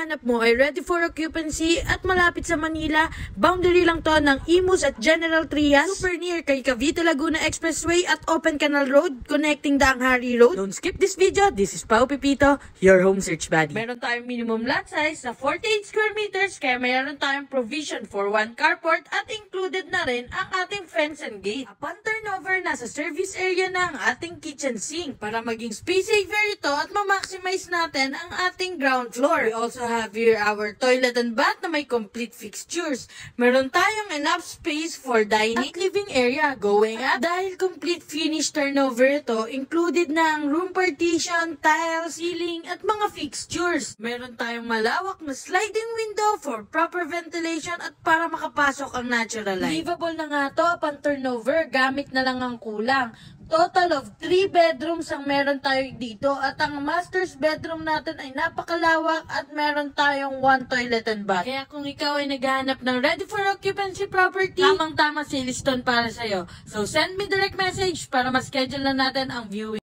hinahanap mo ay ready for occupancy at malapit sa Manila, boundary lang to ng Imus at General Trias, super near kay Cavite Laguna Expressway at Open Canal Road, connecting the Anghari Road. Don't skip this video. This is Pao Pipito, your home search buddy. Meron tayong minimum lot size na 48 square meters, kaya meron tayong provision for 1 carport at included na rin ang ating fence and gate. Upon turnover, nasa service area na ang ating kitchen sink para maging space saver ito at ma-maximize natin ang ating ground floor. We also have here our toilet and bath na may complete fixtures. Meron tayong enough space for dining at living area. Going up, dahil complete finished turnover ito, included na ang room partition, tiles, ceiling at mga fixtures. Meron tayong malawak na sliding window for proper ventilation at para makapasok ang natural light. Livable na nga to upon turnover, gamit na lang ang kulang. Total of 3 bedrooms ang meron tayo dito at ang master's bedroom natin ay napakalawak at meron tayong 1 toilet and bath. Kaya kung ikaw ay naghahanap ng ready for occupancy property, tamang-tama si Liston para sa'yo. So send me direct message para ma-schedule na natin ang viewing.